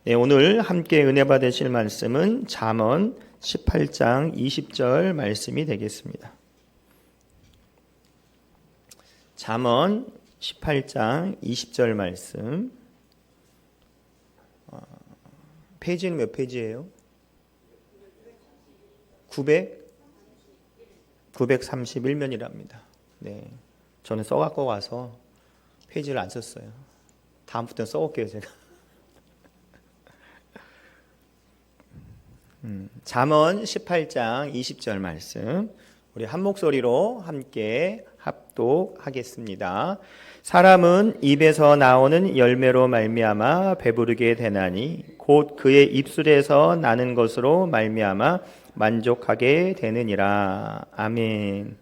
네, 오늘 함께 은혜 받으실 말씀은 잠언 18장 20절 말씀이 되겠습니다. 잠언 18장 20절 말씀. 페이지는 몇 페이지예요? 931면이랍니다. 네, 저는 써갖고 와서 페이지를 안 썼어요. 다음부터는 써올게요, 제가. 잠언 18장 20절 말씀, 우리 한 목소리로 함께 합독하겠습니다. 사람은 입에서 나오는 열매로 말미암아 배부르게 되나니 곧 그의 입술에서 나는 것으로 말미암아 만족하게 되느니라. 아멘.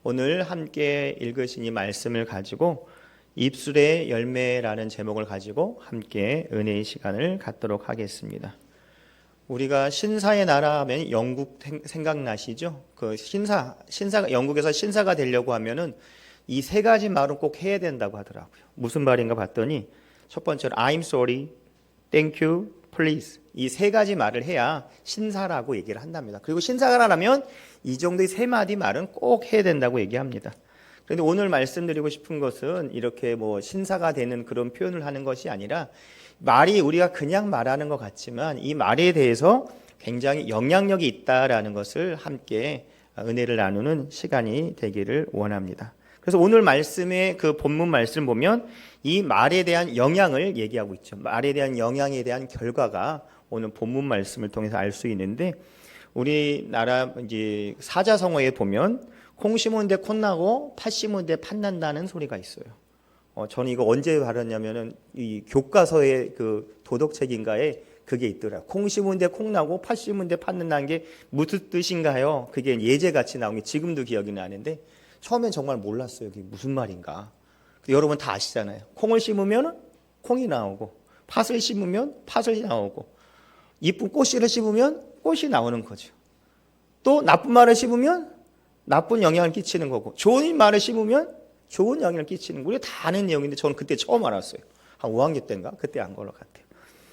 오늘 함께 읽으신 이 말씀을 가지고 입술의 열매라는 제목을 가지고 함께 은혜의 시간을 갖도록 하겠습니다. 우리가 신사의 나라 하면 영국 생각나시죠? 그 신사가 영국에서 신사가 되려고 하면은 이 세 가지 말은 꼭 해야 된다고 하더라고요. 무슨 말인가 봤더니 첫 번째로 I'm sorry, thank you, please. 이 세 가지 말을 해야 신사라고 얘기를 한답니다. 그리고 신사가 하려면 이 정도의 세 마디 말은 꼭 해야 된다고 얘기합니다. 그런데 오늘 말씀드리고 싶은 것은 이렇게 뭐 신사가 되는 그런 표현을 하는 것이 아니라 말이 우리가 그냥 말하는 것 같지만 이 말에 대해서 굉장히 영향력이 있다라는 것을 함께 은혜를 나누는 시간이 되기를 원합니다. 그래서 오늘 말씀의 그 본문 말씀 보면 이 말에 대한 영향을 얘기하고 있죠. 말에 대한 영향에 대한 결과가 오늘 본문 말씀을 통해서 알 수 있는데, 우리나라 이제 사자성어에 보면 콩 심은 데 콩나고 팥 심은 데 팥난다는 소리가 있어요. 저는 이거 언제 알았냐면은 이 교과서의 그 도덕책인가에 그게 있더라. 콩 심은 데 콩 나고 팥 심은 데 팥 난다는 게 무슨 뜻인가요? 그게 예제같이 나온 게 지금도 기억이 나는데 처음엔 정말 몰랐어요. 그게 무슨 말인가. 여러분 다 아시잖아요. 콩을 심으면 콩이 나오고 팥을 심으면 팥이 나오고 이쁜 꽃씨를 심으면 꽃이 나오는 거죠. 또 나쁜 말을 심으면 나쁜 영향을 끼치는 거고 좋은 말을 심으면 좋은 영향을 끼치는 거. 우리가 다 아는 내용인데 저는 그때 처음 알았어요. 한 5학년 때인가? 그때 안 걸 것 같아요.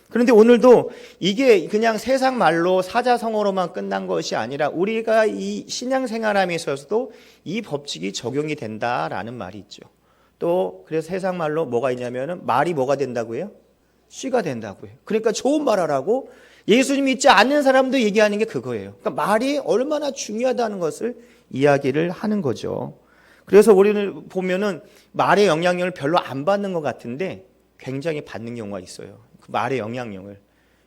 그런데 오늘도 이게 그냥 세상 말로 사자성어로만 끝난 것이 아니라 우리가 이 신앙생활함에 있어서도 이 법칙이 적용이 된다라는 말이 있죠. 또 그래서 세상 말로 뭐가 있냐면은 말이 뭐가 된다고요? 씨가 된다고요. 그러니까 좋은 말 하라고 예수님 믿지 않는 사람도 얘기하는 게 그거예요. 그러니까 말이 얼마나 중요하다는 것을 이야기를 하는 거죠. 그래서 우리는 보면은 말의 영향력을 별로 안 받는 것 같은데 굉장히 받는 경우가 있어요. 그 말의 영향력을.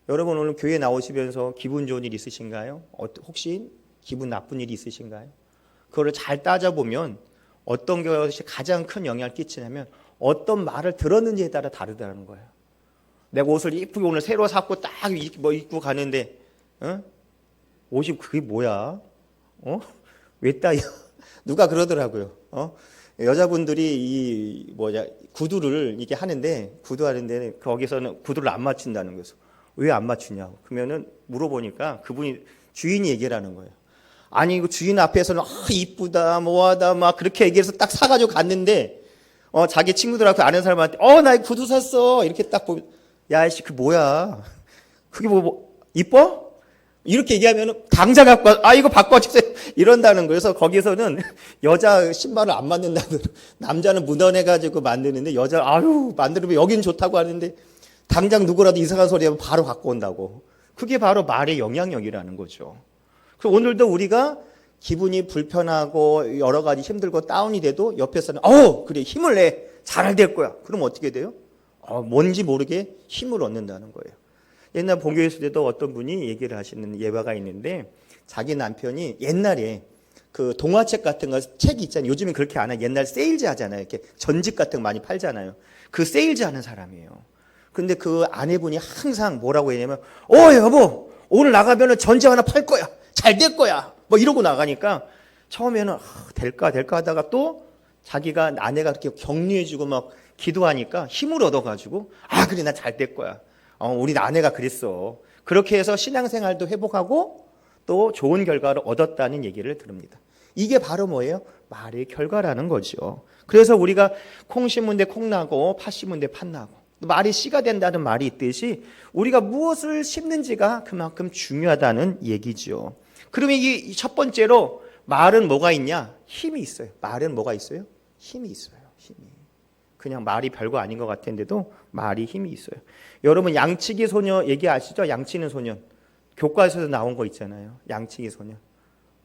여러분 오늘 교회 나오시면서 기분 좋은 일 있으신가요? 혹시 기분 나쁜 일이 있으신가요? 그거를 잘 따져보면 어떤 것이 가장 큰 영향을 끼치냐면 어떤 말을 들었는지에 따라 다르다는 거예요. 내가 옷을 이쁘게 오늘 새로 샀고 딱 뭐 입고 가는데 옷이 그게 뭐야? 왜 따요? 누가 그러더라고요. 여자분들이 이 구두를 이렇게 하는데 구두하는데 거기서는 구두를 안 맞춘다는 거죠. 왜 안 맞추냐고. 그러면은 물어보니까 그분이 주인이 얘기를 하는 거예요. 아니 그 주인 앞에서는 이쁘다 뭐하다 막 그렇게 얘기해서 딱 사가지고 갔는데 자기 친구들하고 아는 사람한테 나 이 구두 샀어 이렇게 딱 보면 야이씨 그 뭐야 그게 뭐 이뻐? 이렇게 얘기하면 당장 갖고 이거 바꿔주세요 이런다는 거예요. 그래서 거기서는 여자 신발을 안 만든다고 남자는 묻어내가지고 만드는데 여자 만들면 여긴 좋다고 하는데 당장 누구라도 이상한 소리 하면 바로 갖고 온다고. 그게 바로 말의 영향력이라는 거죠. 그래서 오늘도 우리가 기분이 불편하고 여러 가지 힘들고 다운이 돼도 옆에서는 그래 힘을 내 잘 될 거야. 그럼 어떻게 돼요? 뭔지 모르게 힘을 얻는다는 거예요. 옛날 본교에 있을 때도 어떤 분이 얘기를 하시는 예화가 있는데 자기 남편이 옛날에 그 동화책 같은 거 책 있잖아요. 요즘엔 그렇게 안 해요. 옛날 세일즈 하잖아요. 이렇게 전집 같은 거 많이 팔잖아요. 그 세일즈 하는 사람이에요. 근데 그 아내분이 항상 뭐라고 했냐면 여보 오늘 나가면은 전집 하나 팔 거야. 잘 될 거야. 뭐 이러고 나가니까 처음에는 될까 하다가 또 자기가 아내가 그렇게 격려해주고 막 기도하니까 힘을 얻어가지고 그래 나 잘 될 거야. 우리 아내가 그랬어. 그렇게 해서 신앙생활도 회복하고 또 좋은 결과를 얻었다는 얘기를 들읍니다. 이게 바로 뭐예요? 말의 결과라는 거죠. 그래서 우리가 콩 심은 데 콩 나고 팥 심은 데 팥 나고 말이 씨가 된다는 말이 있듯이 우리가 무엇을 심는지가 그만큼 중요하다는 얘기죠. 그러면 이 첫 번째로 말은 뭐가 있냐? 힘이 있어요. 말은 뭐가 있어요? 힘이 있어요. 힘이. 그냥 말이 별거 아닌 것 같은데도 말이 힘이 있어요. 여러분 양치기 소녀 얘기 아시죠? 양치는 소년. 교과서에서 나온 거 있잖아요. 양치기 소년.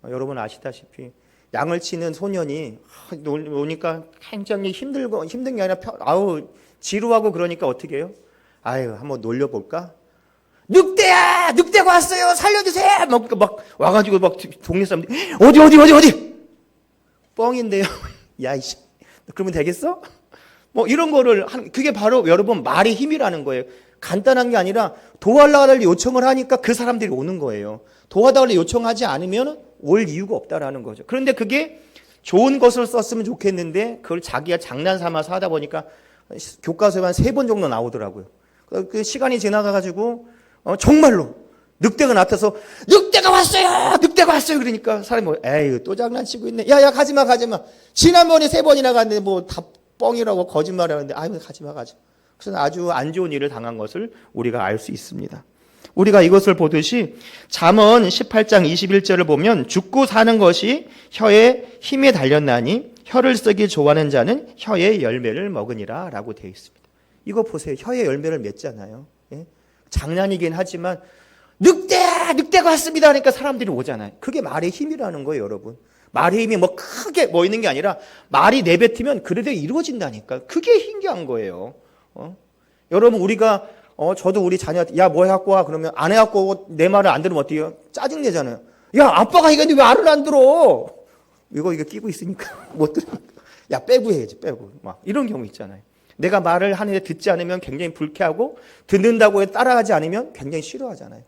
여러분 아시다시피 양을 치는 소년이 노니까 굉장히 힘든 게 아니라 지루하고 그러니까 어떻게 해요? 아유 한번 놀려볼까? 늑대야! 늑대가 왔어요! 살려주세요! 막 와가지고 막 동네 사람들이 어디? 뻥인데요. 야 이씨 그러면 되겠어? 뭐 이런 거를 그게 바로 여러분 말의 힘이라는 거예요. 간단한 게 아니라 도와달라고 요청을 하니까 그 사람들이 오는 거예요. 도와달라고 요청하지 않으면 올 이유가 없다라는 거죠. 그런데 그게 좋은 것을 썼으면 좋겠는데 그걸 자기가 장난 삼아서 하다 보니까 교과서에 한 3번 정도 나오더라고요. 그 시간이 지나가가지고 정말로 늑대가 나타나서 늑대가 왔어요! 그러니까 사람이 에이 또 장난치고 있네. 야 가지마. 지난번에 3번이나 갔는데 뭐 다 뻥이라고 거짓말하는데 아유 가지마. 그래서 아주 안 좋은 일을 당한 것을 우리가 알 수 있습니다. 우리가 이것을 보듯이 잠언 18장 21절을 보면 죽고 사는 것이 혀의 힘에 달렸나니 혀를 쓰기 좋아하는 자는 혀의 열매를 먹으니라 라고 되어 있습니다. 이거 보세요. 혀의 열매를 맺잖아요. 예? 장난이긴 하지만 늑대가 왔습니다 하니까 사람들이 오잖아요. 그게 말의 힘이라는 거예요, 여러분. 말의 힘이 뭐 크게 뭐 있는 게 아니라 말이 내뱉으면 그래도 이루어진다니까. 그게 신기한 거예요. 여러분 우리가 저도 우리 자녀한테 야 뭐 해갖고 와 그러면 안 해갖고 내 말을 안 들으면 어때요? 짜증내잖아요. 야 아빠가 이건데 왜 말을 안 들어? 이거 끼고 있으니까 못 들으니까 야 빼고 해야지 빼고 막 이런 경우 있잖아요. 내가 말을 하는데 듣지 않으면 굉장히 불쾌하고 듣는다고 해서 따라하지 않으면 굉장히 싫어하잖아요.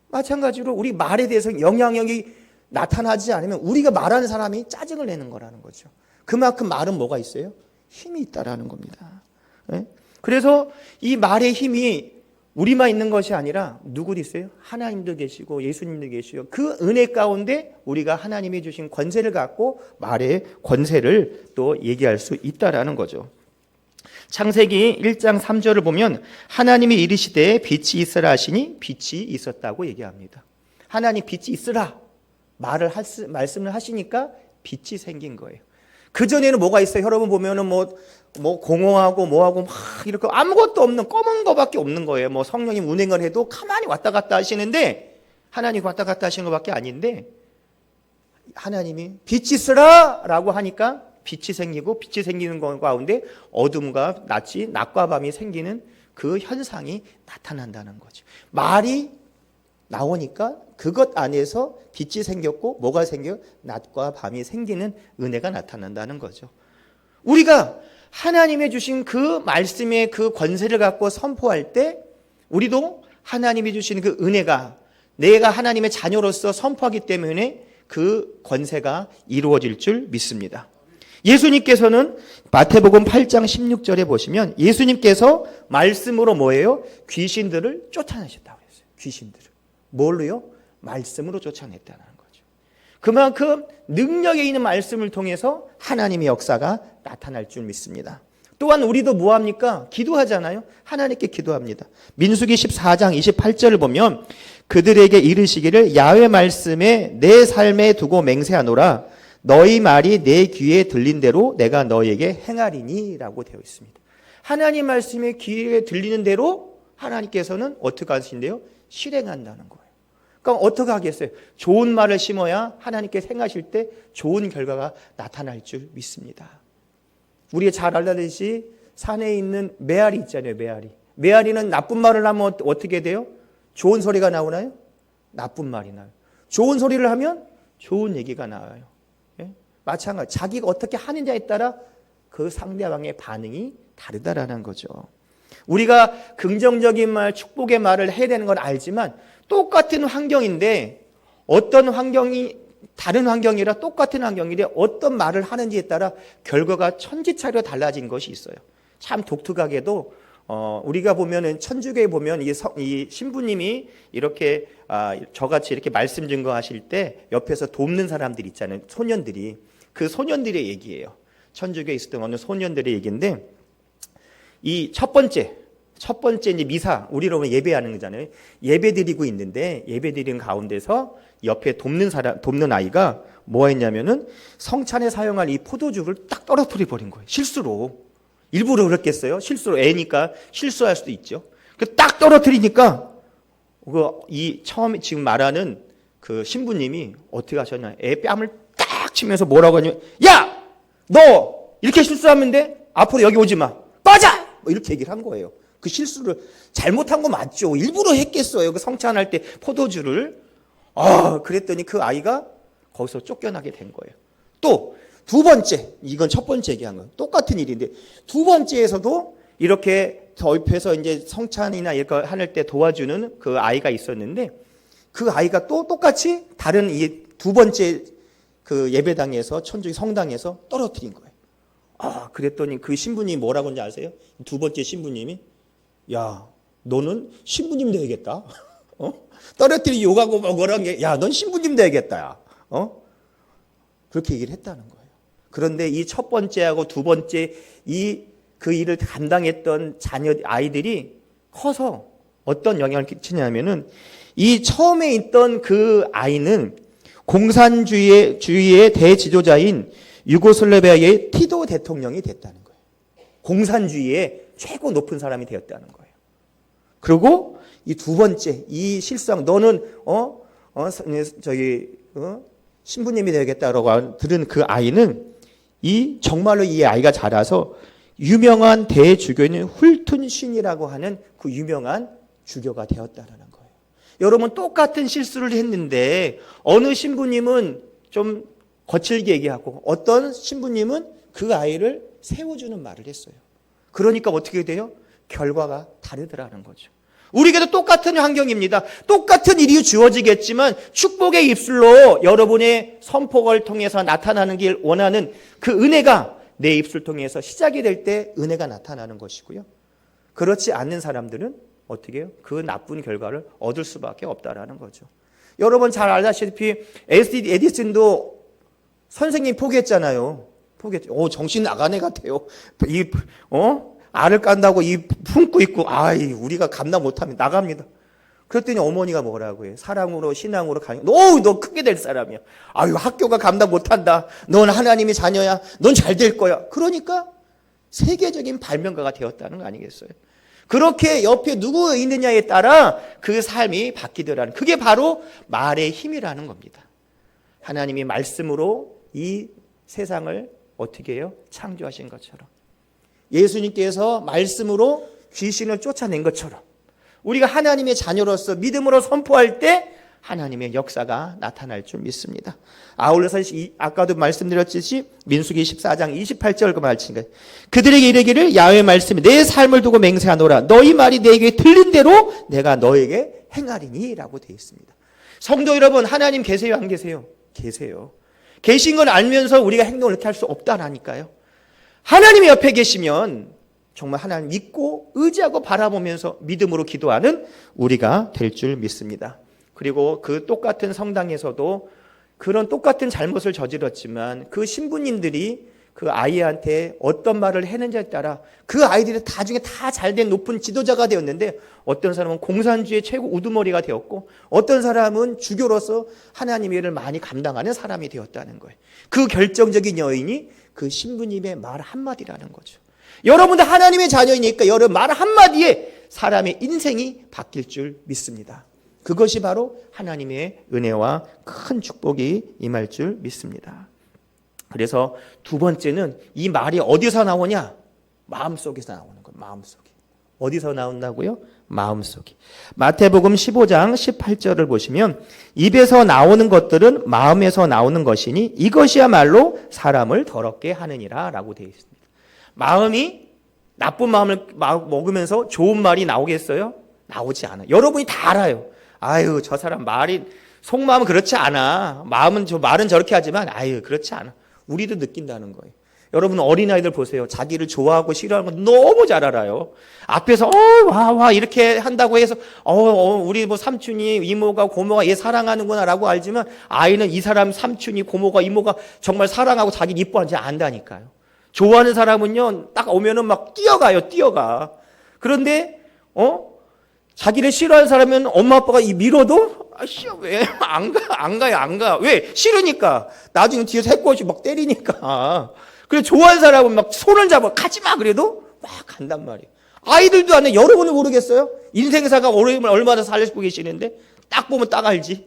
마찬가지로 우리 말에 대해서 영향력이 나타나지 않으면 우리가 말하는 사람이 짜증을 내는 거라는 거죠. 그만큼 말은 뭐가 있어요? 힘이 있다라는 겁니다. 네? 그래서 이 말의 힘이 우리만 있는 것이 아니라 누구도 있어요? 하나님도 계시고 예수님도 계시고 그 은혜 가운데 우리가 하나님이 주신 권세를 갖고 말의 권세를 또 얘기할 수 있다라는 거죠. 창세기 1장 3절을 보면 하나님이 이르시되 빛이 있으라 하시니 빛이 있었다고 얘기합니다. 하나님 빛이 있으라 말씀을 하시니까 빛이 생긴 거예요. 그전에는 뭐가 있어요? 여러분 보면은 뭐 공허하고 뭐하고 막 이렇게 아무것도 없는 검은 거밖에 없는 거예요. 뭐 성령님 운행을 해도 가만히 왔다 갔다 하시는데 하나님 왔다 갔다 하시는 것밖에 아닌데 하나님이 빛이 있으라 라고 하니까 빛이 생기고 빛이 생기는 것 가운데 어둠과 낮과 밤이 생기는 그 현상이 나타난다는 거죠. 말이 나오니까 그것 안에서 빛이 생겼고 뭐가 생겨요? 낮과 밤이 생기는 은혜가 나타난다는 거죠. 우리가 하나님의 주신 그 말씀의 그 권세를 갖고 선포할 때 우리도 하나님이 주신 그 은혜가 내가 하나님의 자녀로서 선포하기 때문에 그 권세가 이루어질 줄 믿습니다. 예수님께서는 마태복음 8장 16절에 보시면 예수님께서 말씀으로 뭐예요? 귀신들을 쫓아내셨다고 했어요. 귀신들을. 뭘로요? 말씀으로 쫓아냈다는 거죠. 그만큼 능력에 있는 말씀을 통해서 하나님의 역사가 나타날 줄 믿습니다. 또한 우리도 뭐합니까? 기도하잖아요. 하나님께 기도합니다. 민수기 14장 28절을 보면 그들에게 이르시기를 야훼 말씀에 내 삶에 두고 맹세하노라 너희 말이 내 귀에 들린 대로 내가 너희에게 행하리니 라고 되어 있습니다. 하나님 말씀이 귀에 들리는 대로 하나님께서는 어떻게 하신대요? 실행한다는 거예요. 그러니까 어떻게 하겠어요? 좋은 말을 심어야 하나님께 행하실 때 좋은 결과가 나타날 줄 믿습니다. 우리가 잘 알다시피 산에 있는 메아리 있잖아요. 메아리는 나쁜 말을 하면 어떻게 돼요? 좋은 소리가 나오나요? 나쁜 말이 나요. 좋은 소리를 하면 좋은 얘기가 나와요. 예? 마찬가지 자기가 어떻게 하느냐에 따라 그 상대방의 반응이 다르다라는 거죠. 우리가 긍정적인 말, 축복의 말을 해야 되는 건 알지만 똑같은 환경인데 어떤 환경이 다른 환경이라 똑같은 환경인데 어떤 말을 하는지에 따라 결과가 천지차례로 달라진 것이 있어요. 참 독특하게도 우리가 보면은 천주교에 보면 이 신부님이 이렇게 저같이 이렇게 말씀 증거하실 때 옆에서 돕는 사람들 있잖아요. 소년들이 그 소년들의 얘기예요. 천주교에 있었던 어느 소년들의 얘기인데 이 첫 번째 첫 번째 이제 미사, 우리로 보면 예배하는 거잖아요. 예배 드리고 있는데 예배 드리는 가운데서 옆에 돕는 아이가 뭐 했냐면은 성찬에 사용할 이 포도주를 딱 떨어뜨려 버린 거예요. 실수로. 일부러 그랬겠어요? 실수로 애니까 실수할 수도 있죠. 딱 떨어뜨리니까 이 처음에 지금 말하는 그 신부님이 어떻게 하셨냐? 애 뺨을 딱 치면서 뭐라고 하냐면, 야! 너 이렇게 실수하면 돼? 앞으로 여기 오지 마. 꺼져! 뭐 이렇게 얘기를 한 거예요. 그 실수를 잘못한 거 맞죠. 일부러 했겠어요. 그 성찬할 때 포도주를. 그랬더니 그 아이가 거기서 쫓겨나게 된 거예요. 또 두 번째, 이건 첫 번째 얘기한 건 똑같은 일인데 두 번째에서도 이렇게 저 옆에서 이제 성찬이나 이렇게 하는 때 도와주는 그 아이가 있었는데 그 아이가 또 똑같이 다른 이 두 번째 그 예배당에서 천주교 성당에서 떨어뜨린 거예요. 그랬더니 그 신부님이 뭐라고 하는지 아세요? 두 번째 신부님이 야, 너는 신부님 되야겠다. 떨어뜨리 욕하고 뭐라는 게, 야, 넌 신부님 되야겠다. 야. 그렇게 얘기를 했다는 거예요. 그런데 이 첫 번째하고 두 번째 그 일을 감당했던 아이들이 커서 어떤 영향을 끼치냐면은 이 처음에 있던 그 아이는 공산주의의 대지도자인 유고슬라비아의 티도 대통령이 됐다는 거예요. 공산주의의 최고 높은 사람이 되었다는 거예요. 그리고 이 두 번째, 이 실상 너는 신부님이 되겠다라고 들은 그 아이는 정말로 이 아이가 자라서 유명한 대주교인 훌툰신이라고 하는 그 유명한 주교가 되었다는 거예요. 여러분 똑같은 실수를 했는데 어느 신부님은 좀 거칠게 얘기하고 어떤 신부님은 그 아이를 세워주는 말을 했어요. 그러니까 어떻게 돼요? 결과가 다르더라는 거죠. 우리에게도 똑같은 환경입니다. 똑같은 일이 주어지겠지만 축복의 입술로 여러분의 선포를 통해서 나타나는 길 원하는 그 은혜가 내 입술 통해서 시작이 될 때 은혜가 나타나는 것이고요. 그렇지 않는 사람들은 어떻게 해요? 그 나쁜 결과를 얻을 수밖에 없다라는 거죠. 여러분 잘 알다시피 에디슨도 선생님 포기했잖아요. 포기했죠. 정신 나간 애 같아요. 알을 깐다고 품고 있고, 우리가 감당 못하면 나갑니다. 그랬더니 어머니가 뭐라고 해요? 사랑으로, 신앙으로 너 크게 될 사람이야. 학교가 감당 못한다. 넌 하나님의 자녀야. 넌 잘 될 거야. 그러니까 세계적인 발명가가 되었다는 거 아니겠어요? 그렇게 옆에 누구 있느냐에 따라 그 삶이 바뀌더라는, 그게 바로 말의 힘이라는 겁니다. 하나님이 말씀으로 이 세상을 어떻게 해요? 창조하신 것처럼. 예수님께서 말씀으로 귀신을 쫓아낸 것처럼 우리가 하나님의 자녀로서 믿음으로 선포할 때 하나님의 역사가 나타날 줄 믿습니다. 아울러서 아까도 말씀드렸듯이 민수기 14장 28절 그 말씀인가요? 그들에게 이르기를 야훼의 말씀이 내 삶을 두고 맹세하노라. 너희 말이 내게 들린 대로 내가 너에게 행하리니 라고 되어 있습니다. 성도 여러분, 하나님 계세요 안 계세요? 계세요. 계신 걸 알면서 우리가 행동을 이렇게 할 수 없다라니까요. 하나님이 옆에 계시면 정말 하나님 믿고 의지하고 바라보면서 믿음으로 기도하는 우리가 될 줄 믿습니다. 그리고 그 똑같은 성당에서도 그런 똑같은 잘못을 저질렀지만 그 신부님들이 그 아이한테 어떤 말을 했는지에 따라 그 아이들이 나중에 다 잘된 높은 지도자가 되었는데 어떤 사람은 공산주의 최고 우두머리가 되었고 어떤 사람은 주교로서 하나님의 일을 많이 감당하는 사람이 되었다는 거예요. 그 결정적인 여인이 그 신부님의 말 한마디라는 거죠. 여러분도 하나님의 자녀이니까 여러분 말 한마디에 사람의 인생이 바뀔 줄 믿습니다. 그것이 바로 하나님의 은혜와 큰 축복이 임할 줄 믿습니다. 그래서 두 번째는 이 말이 어디서 나오냐? 마음속에서 나오는 거예요. 마음속에. 어디서 나온다고요? 마음속에. 마태복음 15장 18절을 보시면 입에서 나오는 것들은 마음에서 나오는 것이니 이것이야말로 사람을 더럽게 하느니라 라고 되어 있습니다. 마음이 나쁜 마음을 먹으면서 좋은 말이 나오겠어요? 나오지 않아요. 여러분이 다 알아요. 저 사람 속마음은 그렇지 않아. 말은 저렇게 하지만 그렇지 않아. 우리도 느낀다는 거예요. 여러분 어린아이들 보세요. 자기를 좋아하고 싫어하는 건 너무 잘 알아요. 앞에서 와 이렇게 한다고 해서 우리 삼촌이 이모가 고모가 얘 사랑하는구나 라고 알지만 아이는 이 사람 삼촌이 고모가 이모가 정말 사랑하고 자기를 이뻐하는지 안다니까요. 좋아하는 사람은요 딱 오면은 막 뛰어가. 그런데 자기를 싫어하는 사람은 엄마 아빠가 밀어도 아씨 왜 안 가. 왜? 싫으니까. 나중에 뒤에서 해코지 막 때리니까. 그래 좋아하는 사람은 막 손을 잡아 가지 마 그래도 막 간단 말이에요. 아이들도 안 해. 여러분이 모르겠어요? 인생사가 얼마나 살려주고 계시는데 딱 보면 딱 알지.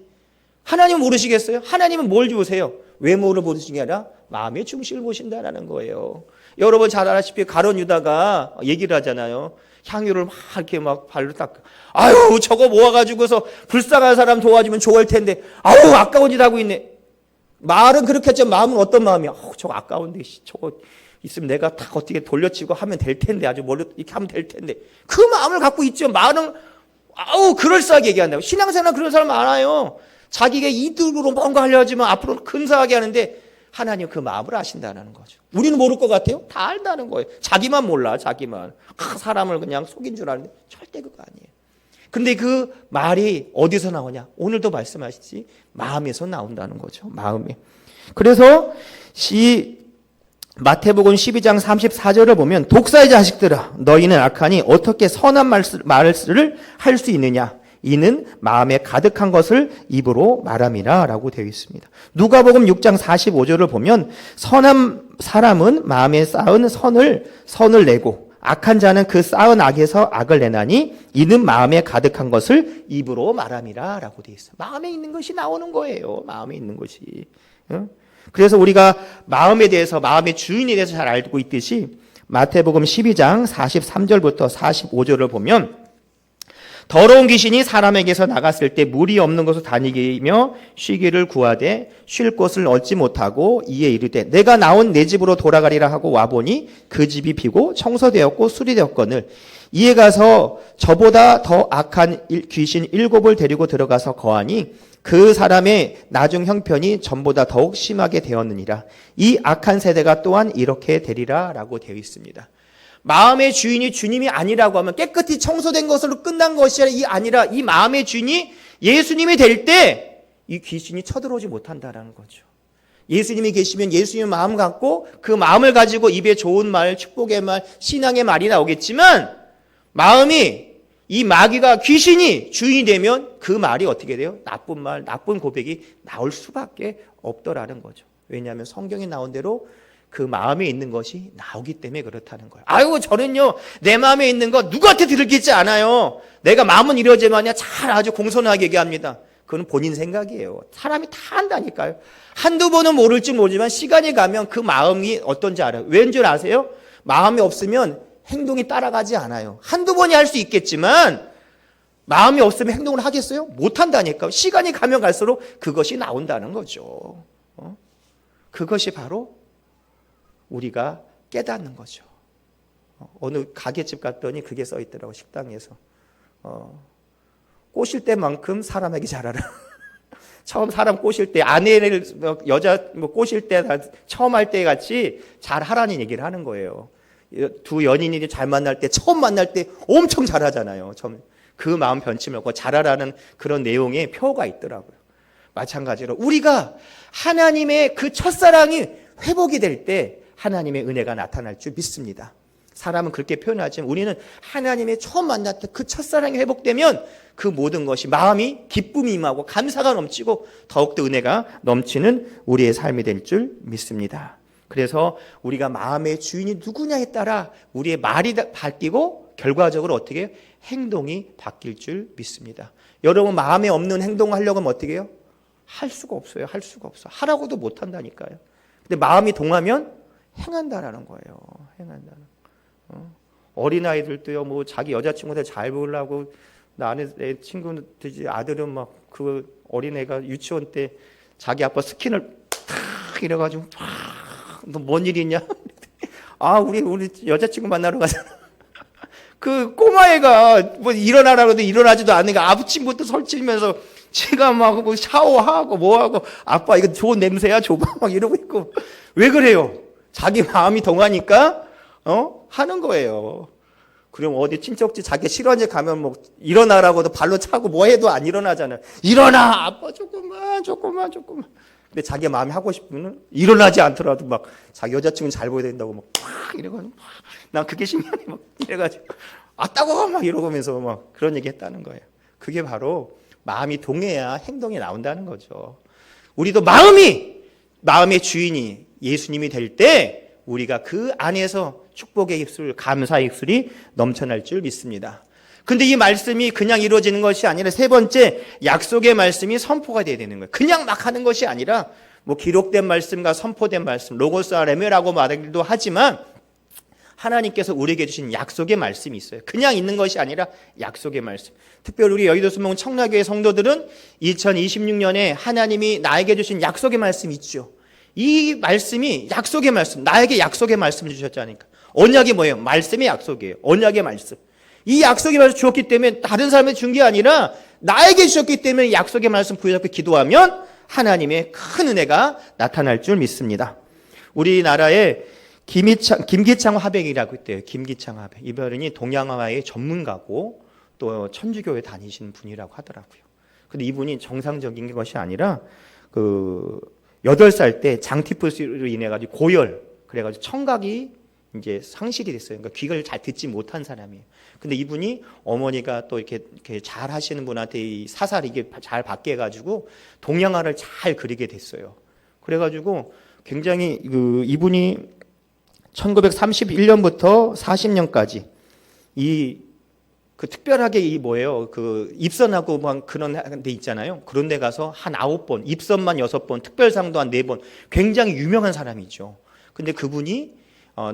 하나님은 모르시겠어요? 하나님은 뭘 보세요? 외모를 보시는 게 아니라 마음의 중심을 보신다라는 거예요. 여러분 잘 아시다시피 가룟 유다가 얘기를 하잖아요. 향유를 막 이렇게 막 발로 닦고 아유 저거 모아가지고서 불쌍한 사람 도와주면 좋을 텐데 아유 아까운 짓 하고 있네. 말은 그렇게 했지만 마음은 어떤 마음이야? 저거 아까운데 저거 있으면 내가 다 어떻게 돌려치고 하면 될 텐데 아주 멀리 이렇게 하면 될 텐데 그 마음을 갖고 있죠. 말은 그럴싸하게 얘기한다고. 신앙생활 그런 사람 많아요. 자기가 이득으로 뭔가 하려 하지만 앞으로는 근사하게 하는데 하나님 그 마음을 아신다는 거죠. 우리는 모를 것 같아요? 다 안다는 거예요. 자기만 몰라, 자기만. 사람을 그냥 속인 줄 아는데 절대 그거 아니에요. 근데 그 말이 어디서 나오냐? 오늘도 말씀하시지 마음에서 나온다는 거죠. 마음에. 그래서 마태복음 12장 34절을 보면 독사의 자식들아 너희는 악하니 어떻게 선한 말을 할 수 있느냐? 이는 마음에 가득한 것을 입으로 말함이라 라고 되어 있습니다. 누가복음 6장 45절을 보면 선한 사람은 마음에 쌓은 선을 내고 악한 자는 그 쌓은 악에서 악을 내나니 이는 마음에 가득한 것을 입으로 말함이라 라고 되어 있어요. 마음에 있는 것이 나오는 거예요. 마음에 있는 것이. 그래서 우리가 마음에 대해서 마음의 주인에 대해서 잘 알고 있듯이 마태복음 12장 43절부터 45절을 보면 더러운 귀신이 사람에게서 나갔을 때 물이 없는 곳을 다니며 쉬기를 구하되 쉴 곳을 얻지 못하고 이에 이르되 내가 나온 내 집으로 돌아가리라 하고 와보니 그 집이 비고 청소되었고 수리되었거늘 이에 가서 저보다 더 악한 귀신 7을 데리고 들어가서 거하니 그 사람의 나중 형편이 전보다 더욱 심하게 되었느니라. 이 악한 세대가 또한 이렇게 되리라 라고 되어 있습니다. 마음의 주인이 주님이 아니라고 하면 깨끗이 청소된 것으로 끝난 것이 아니라 이 마음의 주인이 예수님이 될 때 이 귀신이 쳐들어오지 못한다라는 거죠. 예수님이 계시면 예수님의 마음 갖고 그 마음을 가지고 입에 좋은 말, 축복의 말, 신앙의 말이 나오겠지만 마음이 이 마귀가 귀신이 주인이 되면 그 말이 어떻게 돼요? 나쁜 말, 나쁜 고백이 나올 수밖에 없더라는 거죠. 왜냐하면 성경에 나온 대로 그 마음에 있는 것이 나오기 때문에 그렇다는 거예요. 아이고 저는요 내 마음에 있는 거 누구한테 들키지 않아요. 내가 마음은 이러지만요 잘 아주 공손하게 얘기합니다. 그건 본인 생각이에요. 사람이 다 안다니까요. 한두 번은 모를지 모르지만 시간이 가면 그 마음이 어떤지 알아요. 왠 줄 아세요? 마음이 없으면 행동이 따라가지 않아요. 한두 번이 할 수 있겠지만 마음이 없으면 행동을 하겠어요? 못한다니까요. 시간이 가면 갈수록 그것이 나온다는 거죠. 그것이 바로 우리가 깨닫는 거죠. 어느 가게집 갔더니 그게 써 있더라고. 식당에서 꼬실 때만큼 사람에게 잘하라. 처음 사람 꼬실 때 아내를 여자 꼬실 때 처음 할 때 같이 잘하라는 얘기를 하는 거예요. 두 연인이 잘 만날 때 처음 만날 때 엄청 잘하잖아요. 그 마음 변치 말고 잘하라는 그런 내용의 표가 있더라고요. 마찬가지로 우리가 하나님의 그 첫사랑이 회복이 될 때 하나님의 은혜가 나타날 줄 믿습니다. 사람은 그렇게 표현하지만 우리는 하나님의 처음 만날 때 그 첫사랑이 회복되면 그 모든 것이 마음이 기쁨이 임하고 감사가 넘치고 더욱더 은혜가 넘치는 우리의 삶이 될 줄 믿습니다. 그래서 우리가 마음의 주인이 누구냐에 따라 우리의 말이 바뀌고 결과적으로 어떻게 행동이 바뀔 줄 믿습니다. 여러분 마음에 없는 행동을 하려고 하면 어떻게 해요? 할 수가 없어요. 할 수가 없어. 하라고도 못한다니까요. 근데 마음이 동하면 행한다라는 거예요. 행한다는. 어린아이들도요, 뭐 자기 여자친구들 잘 보려고 나는 내 친구들 아들은 막 그 어린애가 유치원 때 자기 아빠 스킨을 탁 이래가지고 너 뭔 일 있냐? 아 우리 여자친구 만나러 가잖아. 그 꼬마애가 뭐 일어나라고도 일어나지도 않으니까 아부침부터 설치면서 지가 막 뭐 샤워하고 뭐하고 아빠 이거 좋은 냄새야 줘봐 막 이러고 있고 왜 그래요? 자기 마음이 동하니까 하는 거예요. 그럼 어디 친척집 자기 싫어하는 데 가면 뭐 일어나라고도 발로 차고 뭐 해도 안 일어나잖아요. 일어나 아빠 조금만. 근데 자기 마음이 하고 싶으면 일어나지 않더라도 막 자기 여자친구 잘 보여야 된다고 막 이래가지고 난 그게 신기하네 막 이래가지고 아따고 막 이러면서 막 그런 얘기 했다는 거예요. 그게 바로 마음이 동해야 행동이 나온다는 거죠. 우리도 마음의 주인이 예수님이 될 때 우리가 그 안에서 축복의 입술, 감사의 입술이 넘쳐날 줄 믿습니다. 근데 이 말씀이 그냥 이루어지는 것이 아니라 세 번째, 약속의 말씀이 선포가 돼야 되는 거예요. 그냥 막 하는 것이 아니라 뭐 기록된 말씀과 선포된 말씀, 로고스 아레메라고 말하기도 하지만 하나님께서 우리에게 주신 약속의 말씀이 있어요. 그냥 있는 것이 아니라 약속의 말씀. 특별히 우리 여의도 순복음 청라교회 성도들은 2026년에 하나님이 나에게 주신 약속의 말씀이 있죠. 이 말씀이 약속의 말씀, 나에게 약속의 말씀을 주셨지 않습니까? 언약이 뭐예요? 말씀의 약속이에요. 언약의 말씀. 이 약속의 말씀 주었기 때문에 다른 사람에게 준 게 아니라 나에게 주셨기 때문에 약속의 말씀 부여잡고 기도하면 하나님의 큰 은혜가 나타날 줄 믿습니다. 우리나라에 김기창 화백이라고 있대요. 김기창 화백. 이분이 동양화의 전문가고 또 천주교에 다니시는 분이라고 하더라고요. 근데 이분이 정상적인 것이 아니라 8살 때 장티푸스로 인해 가지고 고열, 그래가지고 청각이 이제 상실이 됐어요. 그러니까 귀를 잘 듣지 못한 사람이에요. 근데 이분이 어머니가 또 이렇게 잘 하시는 분한테 이 사살 이게 잘 받게 해가지고 동양화를 잘 그리게 됐어요. 그래가지고 굉장히 이분이 1931년부터 40년까지 특별하게 입선하고 막 그런 데 있잖아요. 그런 데 가서 한 9번, 입선만 6번, 특별상도 한 4번, 굉장히 유명한 사람이죠. 근데 그분이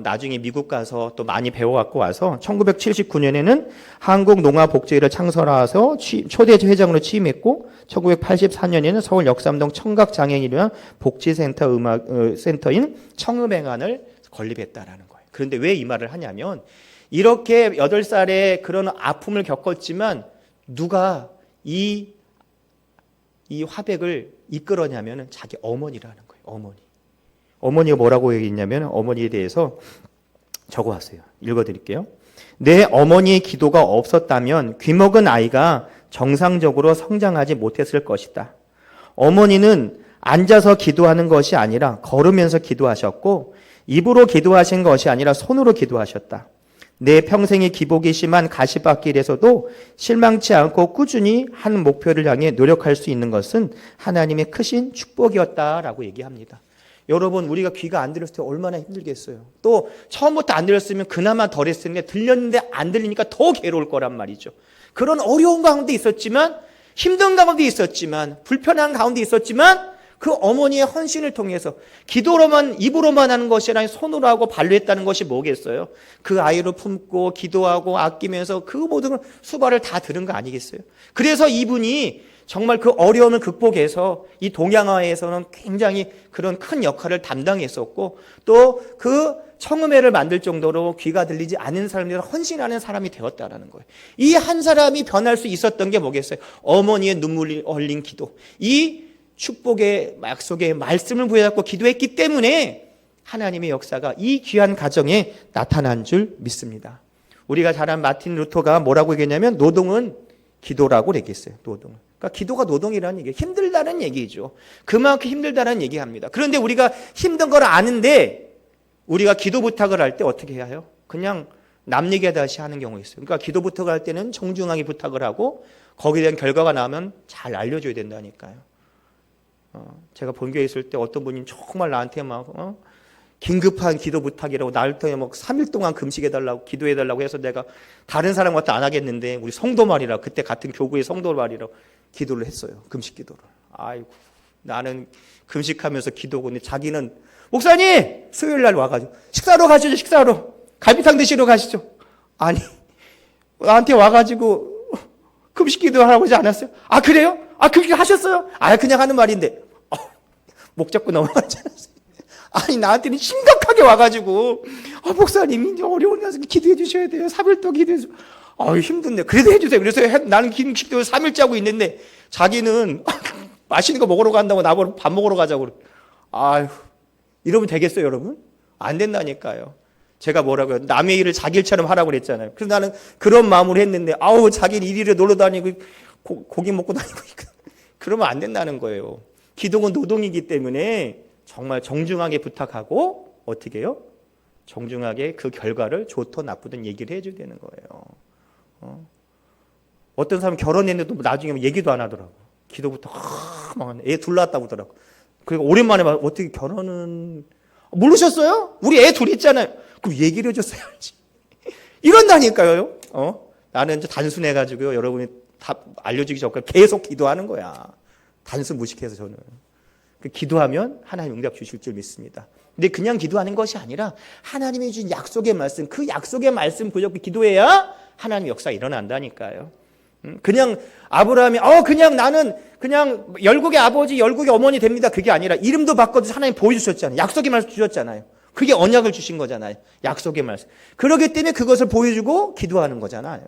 나중에 미국 가서 또 많이 배워갖고 와서 1979년에는 한국농아복지회를 창설해서 초대 회장으로 취임했고 1984년에는 서울 역삼동 청각장애인을 위한 복지센터 센터인 청음회관을 건립했다라는 거예요. 그런데 왜 이 말을 하냐면 이렇게 8살에 그런 아픔을 겪었지만 누가 이 화백을 이끌었냐면 자기 어머니라는 거예요. 어머니가 뭐라고 얘기했냐면 어머니에 대해서 적어왔어요. 읽어드릴게요. 내 어머니의 기도가 없었다면 귀먹은 아이가 정상적으로 성장하지 못했을 것이다. 어머니는 앉아서 기도하는 것이 아니라 걸으면서 기도하셨고 입으로 기도하신 것이 아니라 손으로 기도하셨다. 내 평생의 기복이 심한 가시밭길에서도 실망치 않고 꾸준히 한 목표를 향해 노력할 수 있는 것은 하나님의 크신 축복이었다라고 얘기합니다. 여러분, 우리가 귀가 안 들렸을 때 얼마나 힘들겠어요. 또 처음부터 안 들렸으면 그나마 덜했으면 들렸는데 안 들리니까 더 괴로울 거란 말이죠. 그런 어려운 가운데 있었지만, 힘든 가운데 있었지만, 불편한 가운데 있었지만 그 어머니의 헌신을 통해서 기도로만, 입으로만 하는 것이 아니라 손으로 하고 발로 했다는 것이 뭐겠어요? 그 아이를 품고 기도하고 아끼면서 그 모든 수발을 다 들은 거 아니겠어요? 그래서 이분이 정말 그 어려움을 극복해서 이 동양화에서는 굉장히 그런 큰 역할을 담당했었고 또 그 청음회를 만들 정도로 귀가 들리지 않는 사람들을 헌신하는 사람이 되었다라는 거예요. 이 한 사람이 변할 수 있었던 게 뭐겠어요? 어머니의 눈물이 흘린 기도. 이 축복의 약속의 말씀을 부여잡고 기도했기 때문에 하나님의 역사가 이 귀한 가정에 나타난 줄 믿습니다. 우리가 잘 아는 마틴 루터가 뭐라고 얘기했냐면 노동은 기도라고 얘기했어요. 노동은. 그러니까 기도가 노동이라는 얘기예요. 힘들다는 얘기죠. 그만큼 힘들다는 얘기합니다. 그런데 우리가 힘든 걸 아는데 우리가 기도 부탁을 할 때 어떻게 해야 해요? 그냥 남 얘기하다시 하는 경우가 있어요. 그러니까 기도 부탁을 할 때는 정중하게 부탁을 하고 거기에 대한 결과가 나오면 잘 알려줘야 된다니까요. 제가 본교에 있을 때 어떤 분이 정말 나한테 막 긴급한 기도 부탁이라고 나를 통해 막 3일 동안 금식해달라고 기도해달라고 해서 내가 다른 사람 같아 안 하겠는데 우리 성도 말이라 그때 같은 교구의 성도 말이라 기도를 했어요. 금식 기도를. 아이고 나는 금식하면서 기도하고 근데 자기는 목사님 수요일 날 와가지고 식사로 가시죠. 식사로 갈비탕 드시러 가시죠. 아니 나한테 와가지고 금식 기도하라고 하지 않았어요? 아 그래요? 아 그렇게 하셨어요? 아 그냥 하는 말인데 목 잡고 넘어가지 않았어요? 아니 나한테는 심각하게 와가지고 목사님 이제 어려운 데서 기도해 주셔야 돼요. 3일 기도해 주세요. 힘든데 그래도 해주세요. 그래서 나는 김식도 3일째 하고 있는데 자기는 맛있는 거 먹으러 간다고 나보고 밥 먹으러 가자고 그래. 이러면 되겠어요 여러분? 안 된다니까요. 제가 뭐라고요? 남의 일을 자기 일처럼 하라고 그랬잖아요. 그래서 나는 그런 마음으로 했는데 자기 이리로 놀러 다니고 고기 먹고 다니고 그러면 안 된다는 거예요. 기도는 노동이기 때문에 정말 정중하게 부탁하고 어떻게 해요? 정중하게 그 결과를 좋든 나쁘든 얘기를 해줘야 되는 거예요. 어떤 사람 결혼했는데도 나중에 얘기도 안 하더라고. 기도부터 막 애 둘 낳았다고 하더라고. 그리고 오랜만에 막 어떻게 결혼은 모르셨어요? 우리 애 둘 있잖아요. 그럼 얘기를 해줬어야지. 이런다니까요. 나는 이제 단순해가지고요. 여러분이 다 알려주기 전까지 계속 기도하는 거야. 단순 무식해서 저는. 기도하면 하나님 응답 주실 줄 믿습니다. 근데 그냥 기도하는 것이 아니라 하나님이 주신 약속의 말씀, 그 약속의 말씀 붙잡고 기도해야 하나님 역사 일어난다니까요. 그냥 아브라함이 그냥 나는 그냥 열국의 아버지, 열국의 어머니 됩니다. 그게 아니라 이름도 바꿔서 하나님 보여주셨잖아요. 약속의 말씀 주셨잖아요. 그게 언약을 주신 거잖아요. 약속의 말씀. 그렇기 때문에 그것을 보여주고 기도하는 거잖아요.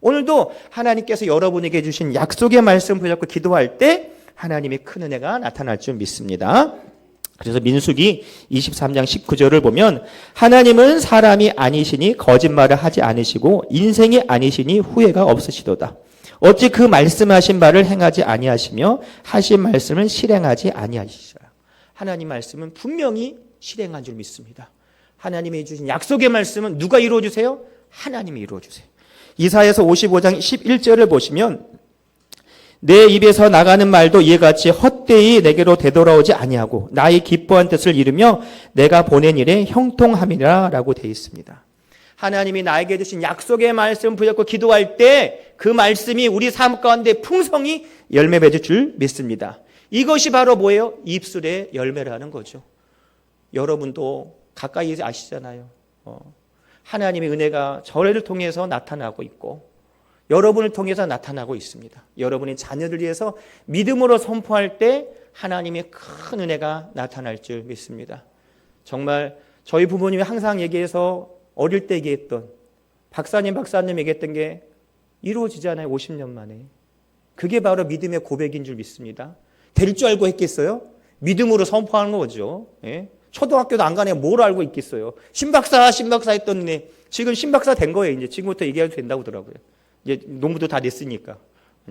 오늘도 하나님께서 여러분에게 주신 약속의 말씀 붙잡고 기도할 때 하나님의 큰 은혜가 나타날 줄 믿습니다. 그래서 민수기 23장 19절을 보면 하나님은 사람이 아니시니 거짓말을 하지 않으시고 인생이 아니시니 후회가 없으시도다. 어찌 그 말씀하신 바를 행하지 아니하시며 하신 말씀을 실행하지 아니하시리라. 하나님 말씀은 분명히 실행한 줄 믿습니다. 하나님이 주신 약속의 말씀은 누가 이루어주세요? 하나님이 이루어주세요. 이사야서 55장 11절을 보시면 내 입에서 나가는 말도 이와 같이 헛되이 내게로 되돌아오지 아니하고 나의 기뻐한 뜻을 이루며 내가 보낸 일에 형통함이라 라고 되어 있습니다. 하나님이 나에게 주신 약속의 말씀 붙잡고 기도할 때 그 말씀이 우리 삶 가운데 풍성히 열매 맺을 줄 믿습니다. 이것이 바로 뭐예요? 입술의 열매라는 거죠. 여러분도 가까이 아시잖아요. 하나님의 은혜가 저를 통해서 나타나고 있고 여러분을 통해서 나타나고 있습니다. 여러분의 자녀들 위해서 믿음으로 선포할 때 하나님의 큰 은혜가 나타날 줄 믿습니다. 정말 저희 부모님이 항상 얘기해서 어릴 때 얘기했던 박사님 얘기했던 게 이루어지잖아요. 50년 만에. 그게 바로 믿음의 고백인 줄 믿습니다. 될 줄 알고 했겠어요? 믿음으로 선포하는 거죠. 예? 초등학교도 안 가네 뭘 알고 있겠어요. 신박사 했더니 지금 신박사 된 거예요. 이제 지금부터 얘기해도 된다고 하더라고요. 이제 농부도 다 냈으니까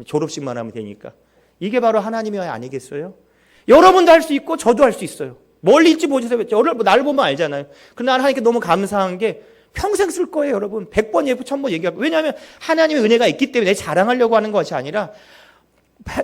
졸업식만 하면 되니까. 이게 바로 하나님이 아니겠어요? 여러분도 할 수 있고 저도 할 수 있어요. 멀리 있지 못해서 나를 보면 알잖아요. 그러나 하나님께 너무 감사한 게 평생 쓸 거예요. 여러분 100번 1000번 얘기하고. 왜냐하면 하나님의 은혜가 있기 때문에 자랑하려고 하는 것이 아니라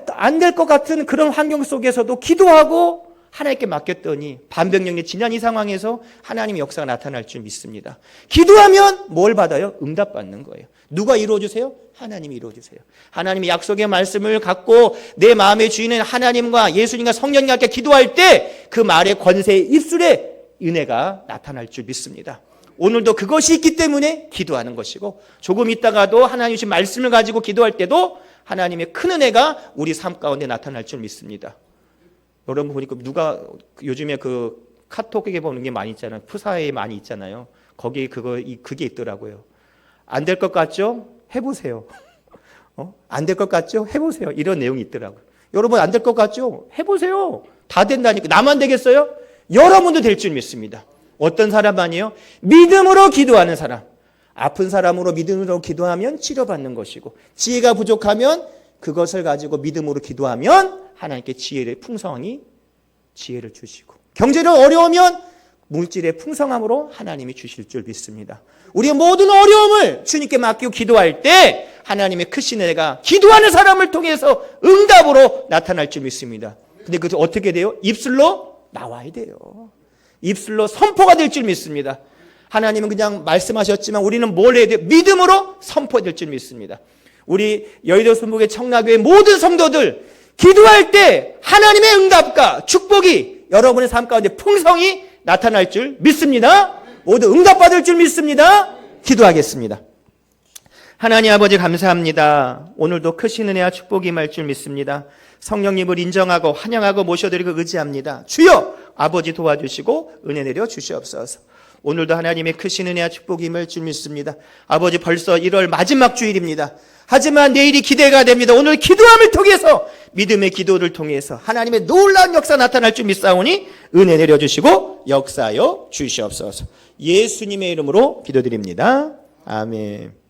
안 될 것 같은 그런 환경 속에서도 기도하고 하나님께 맡겼더니 반백년이 지난 이 상황에서 하나님의 역사가 나타날 줄 믿습니다. 기도하면 뭘 받아요? 응답받는 거예요. 누가 이루어주세요? 하나님이 이루어주세요. 하나님의 약속의 말씀을 갖고 내 마음의 주인은 하나님과 예수님과 성령님과 함께 기도할 때 그 말의 권세의 입술에 은혜가 나타날 줄 믿습니다. 오늘도 그것이 있기 때문에 기도하는 것이고 조금 있다가도 하나님 주신 말씀을 가지고 기도할 때도 하나님의 큰 은혜가 우리 삶 가운데 나타날 줄 믿습니다. 여러분 보니까 누가 요즘에 그 카톡에 보는 게 많이 있잖아요. 푸사에 많이 있잖아요. 거기에 그게 있더라고요. 안 될 것 같죠? 해보세요. 안 될 것 같죠? 해보세요. 이런 내용이 있더라고요. 여러분 안 될 것 같죠? 해보세요. 다 된다니까. 나만 되겠어요? 여러분도 될 줄 믿습니다. 어떤 사람만이요? 믿음으로 기도하는 사람. 아픈 사람으로 믿음으로 기도하면 치료받는 것이고 지혜가 부족하면 그것을 가지고 믿음으로 기도하면 하나님께 지혜를 풍성히 지혜를 주시고 경제를 어려우면 물질의 풍성함으로 하나님이 주실 줄 믿습니다. 우리의 모든 어려움을 주님께 맡기고 기도할 때 하나님의 크신 은혜가 기도하는 사람을 통해서 응답으로 나타날 줄 믿습니다. 근데 그것이 어떻게 돼요? 입술로 나와야 돼요. 입술로 선포가 될 줄 믿습니다. 하나님은 그냥 말씀하셨지만 우리는 뭘 해야 돼요? 믿음으로 선포될 줄 믿습니다. 우리 여의도 순복의 청라교회 모든 성도들 기도할 때 하나님의 응답과 축복이 여러분의 삶 가운데 풍성히 나타날 줄 믿습니다. 모두 응답받을 줄 믿습니다. 기도하겠습니다. 하나님 아버지 감사합니다. 오늘도 크신 은혜와 축복이 임할 줄 믿습니다. 성령님을 인정하고 환영하고 모셔드리고 의지합니다. 주여 아버지 도와주시고 은혜 내려 주시옵소서. 오늘도 하나님의 크신 은혜와 축복이 임할 줄 믿습니다. 아버지 벌써 1월 마지막 주일입니다. 하지만 내일이 기대가 됩니다. 오늘 기도함을 통해서 믿음의 기도를 통해서 하나님의 놀라운 역사 나타날 줄 믿사오니 은혜 내려주시고 역사하여 주시옵소서. 예수님의 이름으로 기도드립니다. 아멘.